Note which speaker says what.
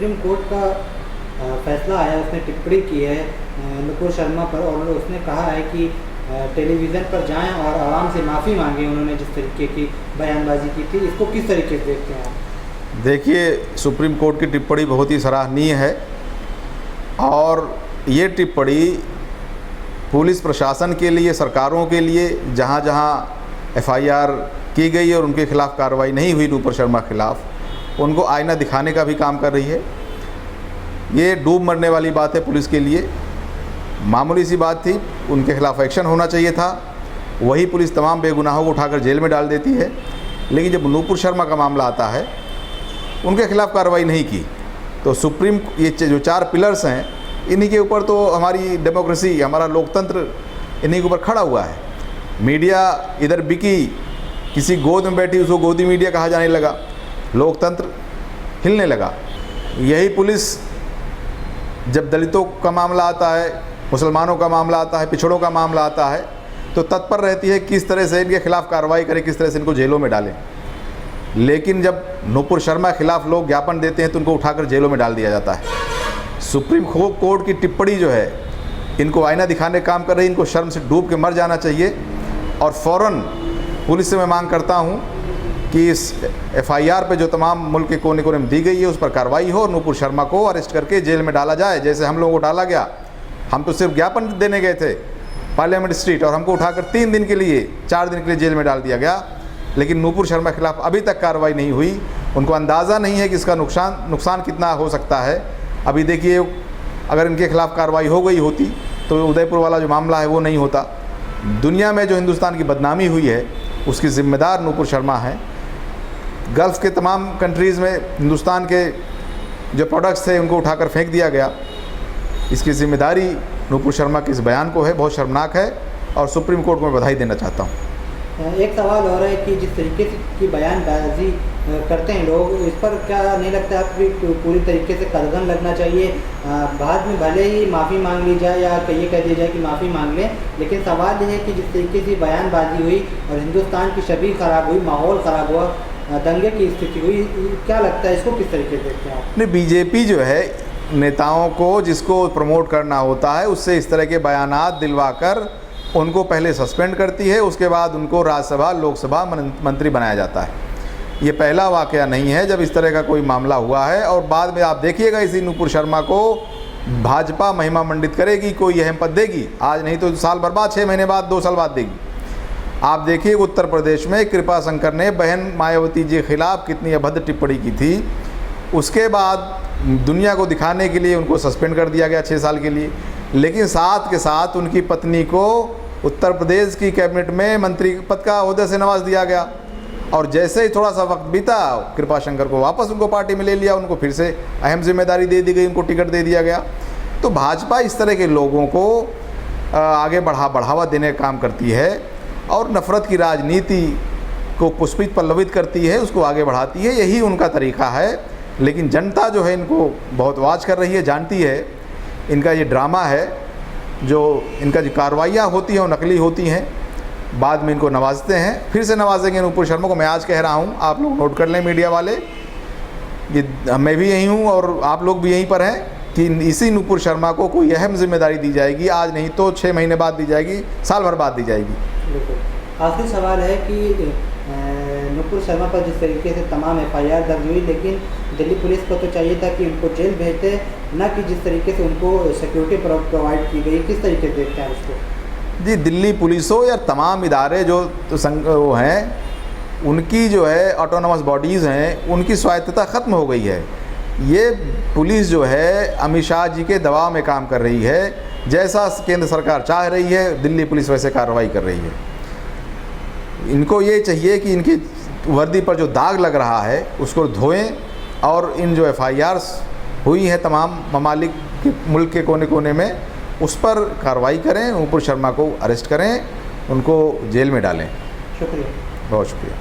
Speaker 1: Supreme court का फैसला आया, उसने टिप्पणी की है नुपुर शर्मा पर और उसने कहा है कि टेलीविज़न पर जाएं और आवाम से माफ़ी मांगें। उन्होंने जिस तरीके की बयानबाजी की थी, इसको किस तरीके से देखते हैं आप?
Speaker 2: देखिए, सुप्रीम कोर्ट की टिप्पणी बहुत ही सराहनीय है और ये टिप्पणी पुलिस प्रशासन के लिए, सरकारों के लिए, जहाँ जहाँ एफआईआर की गई और उनके खिलाफ कार्रवाई नहीं हुई नुपुर शर्मा खिलाफ, उनको आईना दिखाने का भी काम कर रही है। ये डूब मरने वाली बात है पुलिस के लिए, मामूली सी बात थी, उनके खिलाफ एक्शन होना चाहिए था। वही पुलिस तमाम बेगुनाहों को उठाकर जेल में डाल देती है। लेकिन जब नुपुर शर्मा का मामला आता है, उनके खिलाफ कार्रवाई नहीं की, तो सुप्रीम ये जो 4 पिलर्स हैं, इन्हीं के ऊपर तो हमारी डेमोक्रेसी, हमारा लोकतंत्र इन्हीं के ऊपर खड़ा हुआ है। मीडिया इधर बिकी, किसी गोद में बैठी उसको गोदी मीडिया कहा जाने लगा, लोकतंत्र हिलने लगा। यही पुलिस जब दलितों का मामला आता है, मुसलमानों का मामला आता है, पिछड़ों का मामला आता है, तो तत्पर रहती है किस तरह से इनके खिलाफ कार्रवाई करें, किस तरह से इनको जेलों में डालें। लेकिन जब नुपुर शर्मा खिलाफ लोग ज्ञापन देते हैं तो उनको उठाकर जेलों में डाल दिया जाता है। सुप्रीम कोर्ट की टिप्पणी जो है, इनको आईना दिखाने का काम कर रही है। इनको शर्म से डूब के मर जाना चाहिए और फ़ौरन पुलिस से मैं मांग करता हूं कि इस एफआईआर पे जो तमाम मुल्क के कोने कोने में दी गई है उस पर कार्रवाई हो और नुपुर शर्मा को अरेस्ट करके जेल में डाला जाए, जैसे हम लोगों को डाला गया। हम तो सिर्फ ज्ञापन देने गए थे पार्लियामेंट स्ट्रीट और हमको उठाकर 3 दिन के लिए, 4 दिन के लिए जेल में डाल दिया गया। लेकिन नुपुर शर्मा के खिलाफ अभी तक कार्रवाई नहीं हुई। उनको अंदाज़ा नहीं है कि इसका नुकसान कितना हो सकता है। अभी देखिए, अगर इनके खिलाफ कार्रवाई हो गई होती तो उदयपुर वाला जो मामला है वो नहीं होता। दुनिया में जो हिंदुस्तान की बदनामी हुई है उसकी ज़िम्मेदार नुपुर शर्मा है। गल्फ़ के तमाम कंट्रीज़ में हिंदुस्तान के जो प्रोडक्ट्स थे उनको उठाकर फेंक दिया गया। इसकी ज़िम्मेदारी नुपुर शर्मा के इस बयान को है, बहुत शर्मनाक है और सुप्रीम कोर्ट को मैं बधाई देना चाहता हूँ।
Speaker 1: एक सवाल हो रहा है कि जिस तरीके की बयानबाजी करते हैं लोग, इस पर क्या नहीं लगता है कि पूरी तरीके से कदम लगना चाहिए? बाद में भले ही माफ़ी मांग ली जाए या ये कह दिया जाए कि माफ़ी मांग लें, लेकिन सवाल ये है कि जिस तरीके से बयानबाजी हुई और हिंदुस्तान की छवि ख़राब हुई, माहौल ख़राब हुआ, दंगे की स्थिति हुई, क्या लगता है इसको किस तरीके से देखते हैं आप?
Speaker 2: नहीं, बीजेपी जो है नेताओं को जिसको प्रमोट करना होता है उससे इस तरह के बयानात दिलवाकर उनको पहले सस्पेंड करती है, उसके बाद उनको राज्यसभा लोकसभा मंत्री बनाया जाता है। ये पहला वाक़या नहीं है जब इस तरह का कोई मामला हुआ है। और बाद में आप देखिएगा इसी नुपुर शर्मा को भाजपा महिमा मंडित करेगी, कोई अहम पद देगी, आज नहीं तो साल भर बाद, 6 महीने बाद, 2 साल बाद देगी। आप देखिए उत्तर प्रदेश में कृपा शंकर ने बहन मायावती जी के खिलाफ कितनी अभद्र टिप्पणी की थी। उसके बाद दुनिया को दिखाने के लिए उनको सस्पेंड कर दिया गया 6 साल के लिए। लेकिन साथ के साथ उनकी पत्नी को उत्तर प्रदेश की कैबिनेट में मंत्री पद का ओहदे से नवाज दिया गया और जैसे ही थोड़ा सा वक्त बीता, कृपा शंकर को वापस उनको पार्टी में ले लिया, उनको फिर से अहम जिम्मेदारी दे दी गई, उनको टिकट दे दिया गया। तो भाजपा इस तरह के लोगों को आगे बढ़ावा देने का काम करती है और नफ़रत की राजनीति को पुष्पित पल्लवित करती है, उसको आगे बढ़ाती है। यही उनका तरीका है। लेकिन जनता जो है इनको बहुत वाच कर रही है, जानती है इनका ये ड्रामा है, जो इनका जो कार्रवाइयाँ होती हैं वो नकली होती हैं, बाद में इनको नवाजते हैं। फिर से नवाजेंगे नुपुर शर्मा को। मैं आज कह रहा हूँ, आप लोग नोट कर लें मीडिया वाले, ये मैं भी यहीं हूँ और आप लोग भी यहीं पर हैं कि इसी नुपुर शर्मा को कोई अहम जिम्मेदारी दी जाएगी, आज नहीं तो 6 महीने बाद दी जाएगी, साल भर बाद दी जाएगी।
Speaker 1: बिल्कुल। आखिरी सवाल है कि नुपुर शर्मा पर जिस तरीके से तमाम एफआईआर दर्ज हुई, लेकिन दिल्ली पुलिस को तो चाहिए था कि उनको जेल भेजते, न कि जिस तरीके से उनको सिक्योरिटी प्रोवाइड की गई। किस तरीके से देखते हैं उसको?
Speaker 2: जी, दिल्ली पुलिस हो या तमाम इदारे जो वो हैं, उनकी जो है ऑटोनोमस बॉडीज़ हैं, उनकी स्वायत्तता ख़त्म हो गई है। ये पुलिस जो है अमित शाह जी के दबाव में काम कर रही है। जैसा केंद्र सरकार चाह रही है दिल्ली पुलिस वैसे कार्रवाई कर रही है। इनको ये चाहिए कि इनकी वर्दी पर जो दाग लग रहा है उसको धोएं और इन जो एफआईआर्स हुई हैं तमाम ममालिक के मुल्क के कोने कोने में, उस पर कार्रवाई करें, नुपुर शर्मा को अरेस्ट करें, उनको जेल में डालें।
Speaker 1: शुक्रिया,
Speaker 2: बहुत शुक्रिया।